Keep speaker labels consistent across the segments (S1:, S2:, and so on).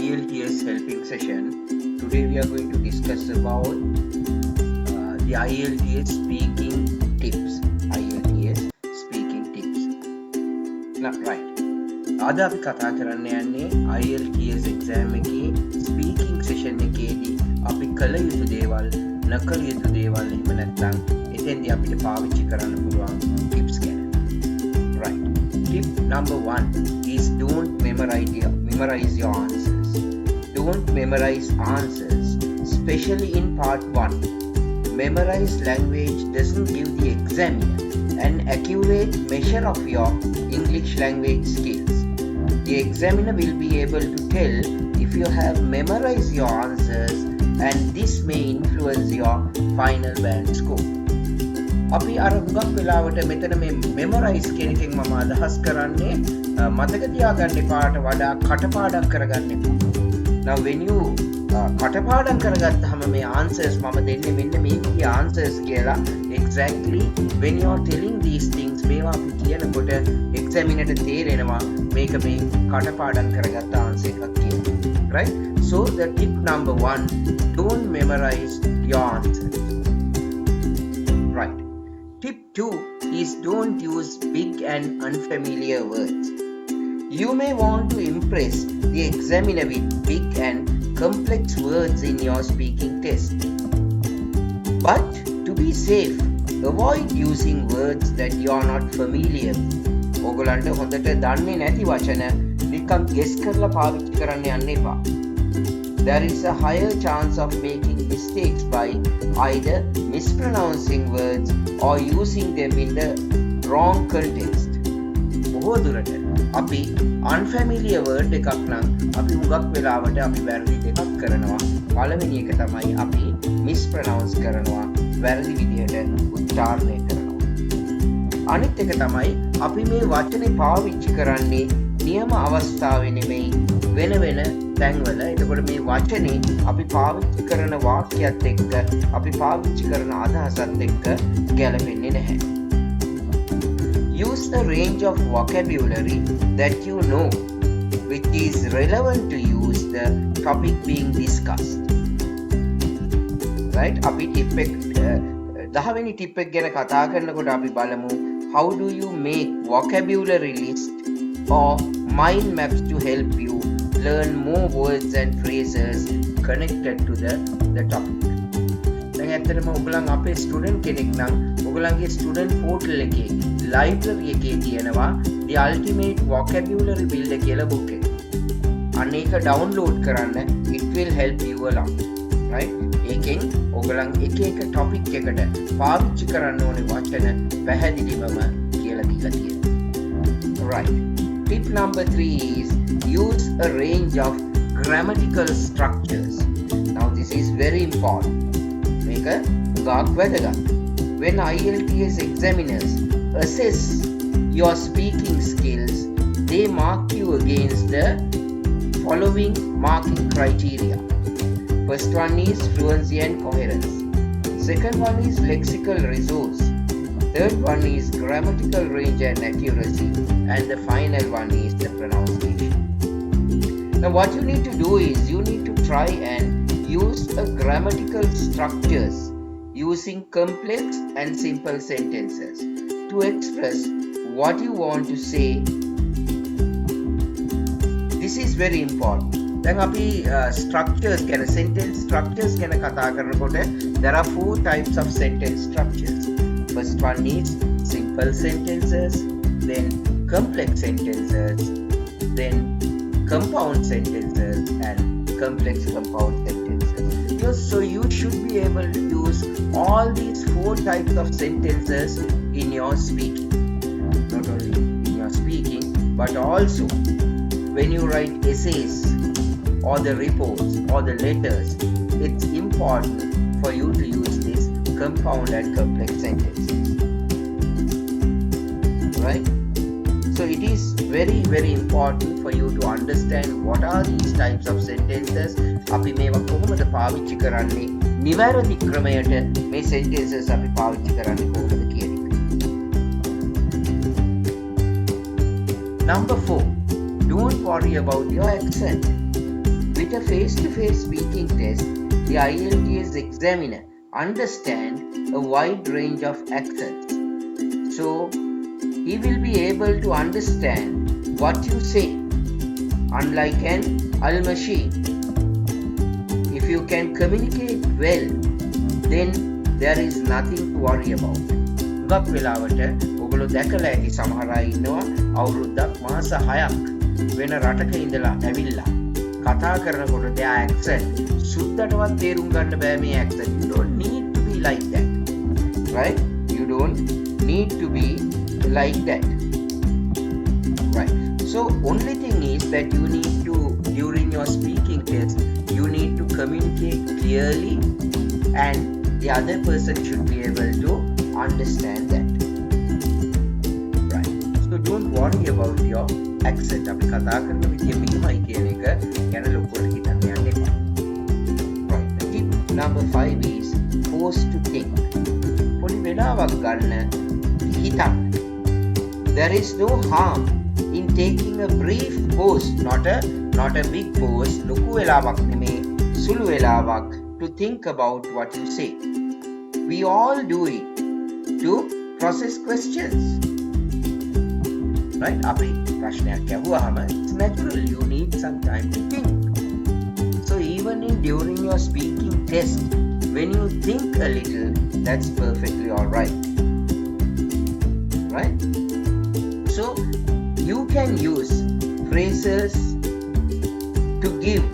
S1: IELTS helping session. Today we are going to discuss about the IELTS speaking tips. IELTS speaking tips. Now, right. අද අපි කතා කරන්න යන්නේ IELTS exam එකේ speaking session එකේදී අපි කළ යුතු දේවල්, නොකළ යුතු දේවල් එහෙම නැත්නම් එතෙන්දී අපිට පාවිච්චි කරන්න පුළුවන් tips ගැන. Right. Tip number 1 is don't memorize your answers. Don't memorize answers, especially in part 1. Memorized language doesn't give the examiner an accurate measure of your English language skills. The examiner will be able to tell if you have memorized your answers, and this may influence your final band score. අපි අර හුඟක් වෙලාවට මෙතන මේ memorize කියන එකෙන් මම අදහස් කරන්නේ මතක තියාගන්න එපාට වඩා කටපාඩම් කරගන්න එපා. Now when you කටපාඩම් කරගත්තාම මේ answers මම දෙන්නේ මෙන්න මේ විදිහේ answers කියලා exactly when you are telling these things මේවා අපි කියනකොට examiner ට තේරෙනවා මේක මේ කටපාඩම් කරගත්ත answer එකක් කියලා. Right? So the tip number 1, don't memorize your answers. Right. Tip 2 is don't use big and unfamiliar words. You may want to impress the examiner with big and complex words in your speaking test. But to be safe, avoid using words that you are not familiar with. ඔයගොල්ලන්ට හොඳට දන්නේ නැති වචන නිකන් guess කරලා පාවිච්චි කරන්න යන්න එපා. There is a higher chance of making mistakes by either mispronouncing words or using them in the wrong context. බොහෝ දුරට අපි unfamiliar word එකක් නම් අපි හුඟක් වෙලාවට අපි වැරදි දෙකක් කරනවා. පළවෙනි එක තමයි අපි mispronounce කරනවා, වැරදි විදිහට උච්චාරණය කරනවා. අනිත් එක තමයි අපි මේ වචනේ පාවිච්චි කරන්නේ නියම අවස්ථාවේ නෙමෙයි වෙන වෙන තැන්වල. එතකොට මේ වචනේ අපි පාවිච්චි කරන වාක්‍යයත් එක්ක අපි පාවිච්චි කරන අදහසත් එක්ක ගැලපෙන්නේ නැහැ. Use the range of vocabulary that you know which is relevant to use the topic being discussed. Right? අපි tip එක 10වෙනි tip එක ගැන කතා කරනකොට අපි බලමු how do you make vocabulary list or mind maps to help you learn more words and phrases connected to the topic. දැන් ඇත්තටම ඔයගොල්ලන් අපේ ස්ටුඩන්ට් කෙනෙක් නම් ඔයගොල්ලන්ගේ ස්ටුඩන්ට් පෝර්ටල් එකේ ලයිබ්‍රරි එකේ තියෙනවා the ultimate vocabulary builder කියලා book එක. අන්න ඒක ඩවුන්ලෝඩ් කරන්න. it will help you a lot. right? ඒකෙන් ඔයගොල්ලන් එක එක topic එකට පාවිච්චි කරන්න ඕනේ වචන පැහැදිලිවම කියලා දීලා තියෙනවා. right. Tip number 3 is use a range of grammatical structures. Now this is very important. Make a ගාක් වැදගත්. When IELTS examiners assess your speaking skills, they mark you against the following marking criteria. First one is fluency and coherence. Second one is lexical resource. Third one is grammatical range and accuracy. And the final one is the pronunciation. Now what you need to do is you need to try and use a grammatical structures using complex and simple sentences to express what you want to say. This is very important. Then අපි structures ගැන, sentence structures ගැන කතා කරනකොට there are 4 types of sentence structures. First one is simple sentences, then complex sentences, then compound sentences, and complex compound sentences. So you should be able to use all these 4 types of sentences in your speaking. Not only in your speaking, but also when you write essays or the reports or the letters, it's important for you to use these compound and complex sentences. Right? So it is very very important for you to understand what are these types of sentences. අපි මේවා කොහොමද පාවිච්චි කරන්නේ, නිවැරදි ක්‍රමයට මේ sentences අපි පාවිච්චි කරන්නේ කොහොමද කියන එක. Number 4, don't worry about your accent. With a face-to-face speaking test, the IELTS examiner understands a wide range of accents. So, he will be able to understand what you say, unlike an machine. If you can communicate well, then there is nothing to worry about. ගොඩක් වෙලාවට ඔයගොල්ලෝ දැකලා ඇති සමහර අය ඉන්නවා අවුරුද්දක් මාස 6ක් වෙන රටක ඉඳලා ඇවිල්ලා කතා කරනකොට their accent සුද්දටවත් තේරුම් ගන්න බෑ මේ accent. You don't need to be like that. Right? You don't need to be like that. Right? So only thing is that you need to, during your speaking test, you need to communicate clearly and the other person should be able to understand that. Right? So don't worry about your accent. අපි කතා කරන විදිය මෙහෙමයි කියන එක ගැන ලොකුවට හිතන්න යන්න එපා. Right. Tip number 5 is pause to think. පොඩි වෙලාවක් ගන්න හිතන්න. There is no harm in taking a brief pause, not a big pause, ලොකු වෙලාවක් නෙමේ, සුළු වෙලාවක් to think about what you say. We all do it to process questions. Right? අපි ප්‍රශ්නයක් අහුවාම it's natural, you need some time to think. So even during your speaking test, when you think a little, that's perfectly all right. Right? So you can use phrases to give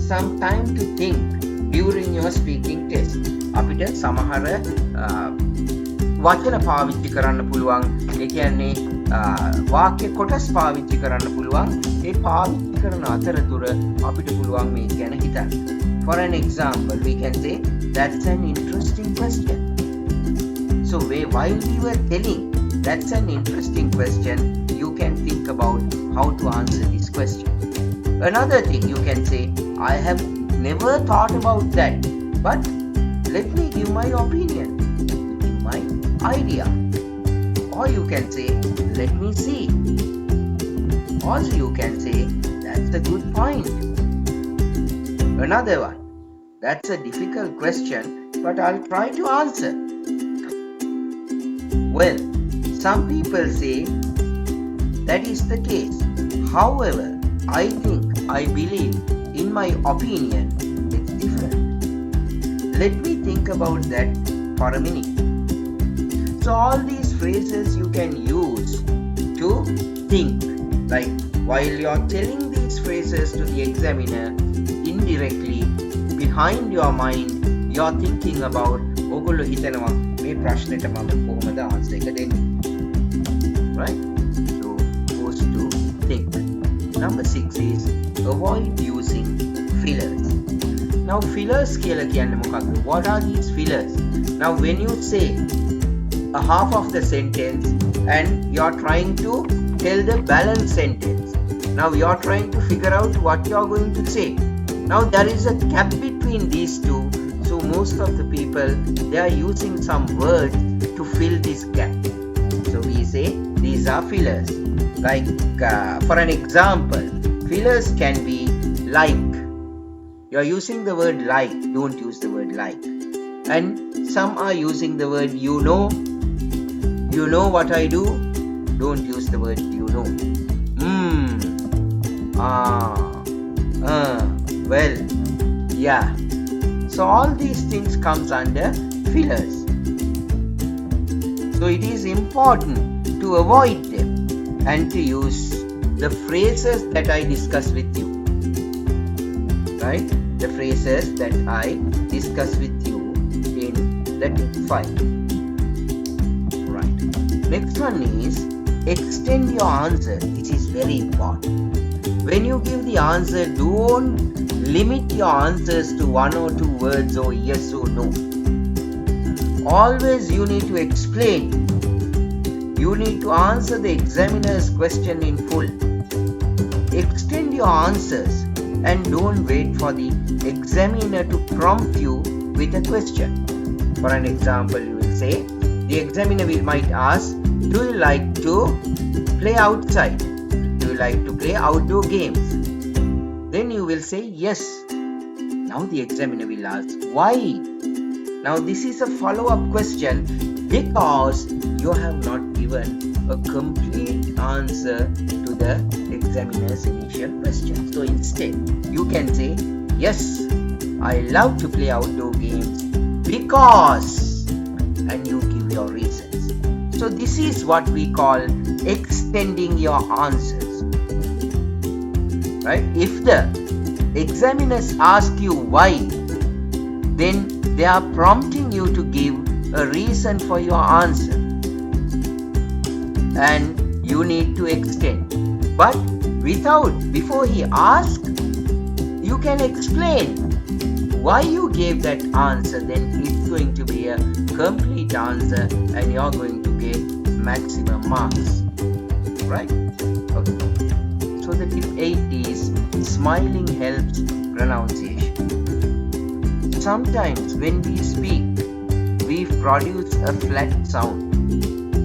S1: some time to think during your speaking test. අපිට සමහර වචන පාවිච්චි කරන්න පුළුවන්. ඒ කියන්නේ වාක්‍ය කොටස් පාවිච්චි කරන්න පුළුවන්. ඒ පාවිච්චි කරන අතරතුර අපිට පුළුවන් මේ ගැන හිතන්න. For an example, we can say that's an interesting question. So while we were telling that's an interesting question, you can think about how to answer this question. Another thing you can say, I have never thought about that, but let me give my opinion, give my idea. Or you can say, let me see. Also you can say, that's a good point. Another one, that's a difficult question, but I'll try to answer. Well, some people say that is the case. However, I believe, in my opinion, it's different. Let me think about that for a minute. So all these phrases you can use to think. Like while you're telling these phrases to the examiner, indirectly, behind your mind, you're thinking about ඔගොල්ලෝ හිතනවා මේ ප්‍රශ්නෙට මම කොහොමද answer එක දෙන්නේ. Right? So pause to think. Number 6 is avoid using fillers. Now fillers කියලා කියන්නේ මොකක්ද? What are these fillers? Now when you say a half of the sentence and you're trying to tell the balanced sentence. Now you're trying to figure out what you're going to say. Now there is a gap between these two. So most of the people, they are using some words to fill this gap. So we say these are fillers. Like for an example, fillers can be like. You're using the word like, don't use the word like. And some are using the word you know. You know what I do? Don't use the word you know. Well, yeah. So all these things comes under fillers. So it is important to avoid them and to use the phrases that I discuss with you. Right? The phrases that I discuss with you in the tip 5. Right. Next one is extend your answer. This is very important. When you give the answer, don't limit your answers to 1 or 2 words or yes or no. Always you need to explain. You need to answer the examiner's question in full. Extend your answers and don't wait for the examiner to prompt you with a question. For an example, you will say, the examiner might ask, do you like to play outside? Do you like to play outdoor games? Then you will say yes. Now the examiner will ask, why? Now this is a follow-up question because you have not given a complete answer to the examiner's initial question. So instead, you can say, yes, I love to play outdoor games because, and you give your reasons. So this is what we call extending your answers, right? If the examiners ask you why, then they are prompting you to give a reason for your answer, and you need to extend. But before he asks, you can explain why you gave that answer. Then it's going to be a complete answer and you're going to get maximum marks, right? Okay. So the tip 8 is smiling helps pronunciation. Sometimes when we speak, we produce a flat sound,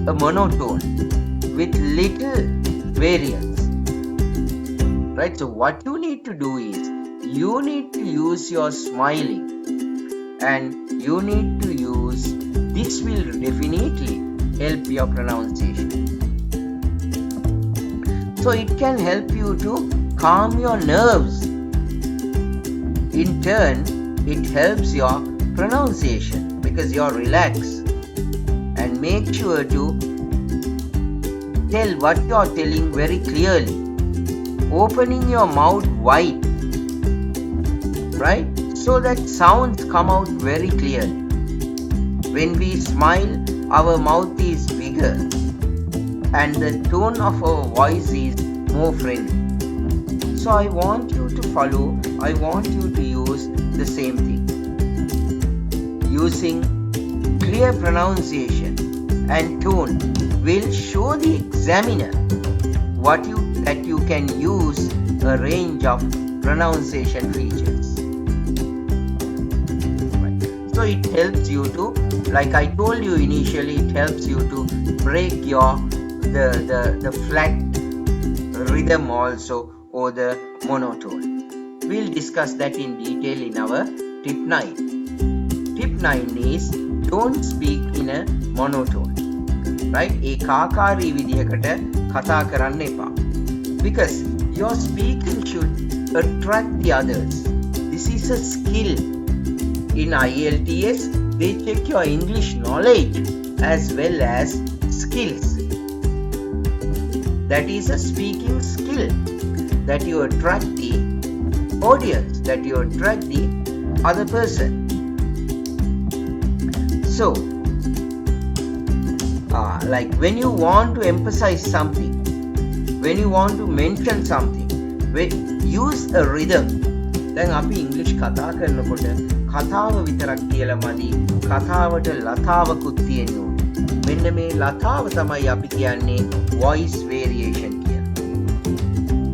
S1: a monotone with little variance, right? So what you need to do is you need to use your smiling, and you need to use this will definitely help your pronunciation. So it can help you to calm your nerves. In turn, it helps your pronunciation because you're relaxed, and make sure to tell what you're telling very clearly, opening your mouth wide, right? So that sounds come out very clearly. When we smile, our mouth is bigger and the tone of our voice is more friendly. So I want you to use the same thing. Using clear pronunciation and tone will show the examiner that you can use a range of pronunciation features. Right. So it helps you to, like I told you initially, it helps you to break the flat rhythm also, or the monotone. We'll discuss that in detail in our tip 9. Tip 9 is don't speak in a monotone. Right? ඒකාකාරී විදිහකට කතා කරන්න එපා. Because your speaking should attract the others. This is a skill. In IELTS, they check your English knowledge as well as skills. That is a speaking skill, that you attract the audience, that you attract the other person. So, like when you want to emphasize something, when you want to mention something, use a rhythm. දැන් අපි ඉංග්‍රීසි කතා කරනකොට කතාව විතරක් කියලා මදි, කතාවට ලතාවකුත් තියෙන්න ඕනේ. මෙන්න මේ ලතාව තමයි අපි කියන්නේ voice variation කියලා.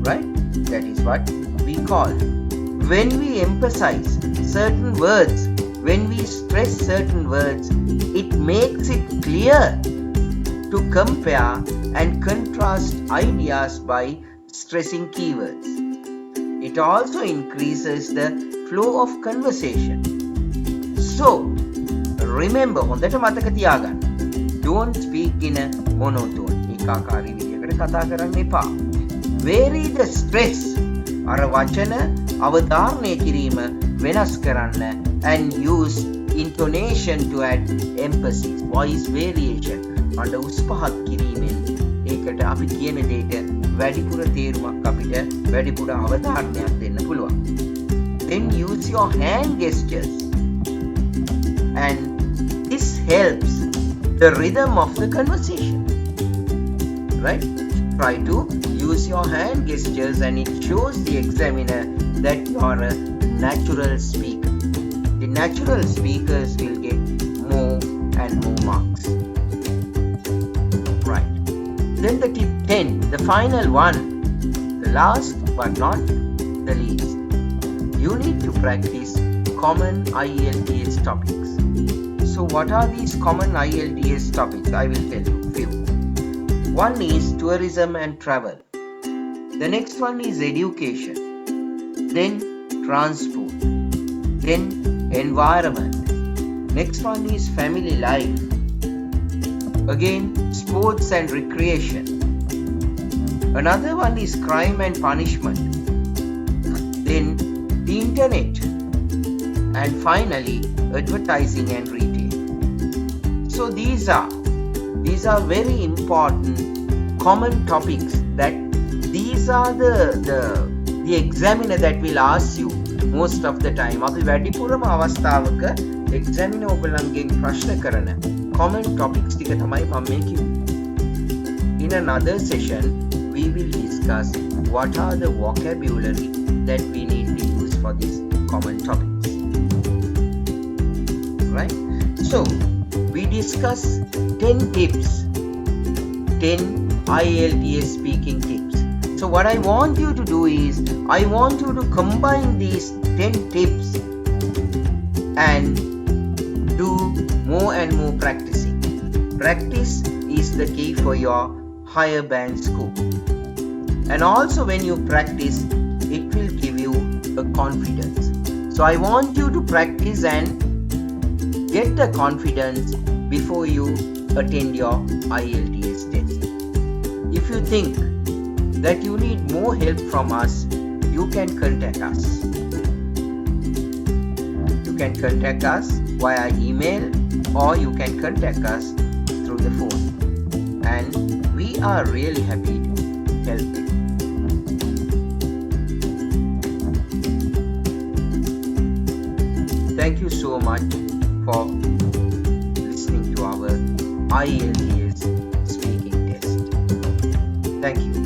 S1: Right? That is what we call. When we emphasize certain words, when we stress certain words, it makes it clear to compare and contrast ideas by stressing keywords. It also increases the flow of conversation. So, remember, හොඳට මතක තියාගන්න. Don't speak in a monotone. ඒකාකාරී විදිහකට කතා කරන්න එපා. Vary the stress. අර වචන අවධාරණය කිරීම වෙනස් කරන්න, and use intonation to add emphasis, voice variation. අඩ උස් පහත් කිරීමෙන් ඒකට අපි කියන දෙයට වැඩිපුර තේරුමක් අපිට වැඩිපුර අවධාරණයක් දෙන්න පුළුවන්. Then use your hand gestures, and this helps the rhythm of the conversation. Right? Try to use your hand gestures, and it shows the examiner that you are a natural speaker. The natural speakers will get more and more marks. Right. Then the tip 10, the final one, the last but not the least. You need to practice common IELTS topics. So what are these common IELTS topics? I will tell you few. One is tourism and travel. The next one is education. then transport, then environment. Next one is family life. Again, sports and recreation. Another one is crime and punishment. Then the internet. And finally, advertising and retail. So these are very important common topics that these are the examiner that will ask you most of the time. අපි වැඩිපුරම අවස්ථාවක examiner ඔයගොල්ලන්ගෙන් ප්‍රශ්න කරන common topics ටික තමයි මම මේ කිව්වේ. In another session, we will discuss what are the vocabulary that we need to use for these common topics. Right? So, we discuss 10 tips, 10 IELTS speaking tips. So what I want you to do is, I want you to combine these 10 tips and do more and more practicing. Practice is the key for your higher band score. And also when you practice, it will give you a confidence. So I want you to practice and get the confidence before you attend your IELTS test. If you think that you need more help from us, you can contact us. You can contact us via email or you can contact us through the phone. And we are really happy to help you. Thank you so much for listening to our IELTS speaking test. Thank you.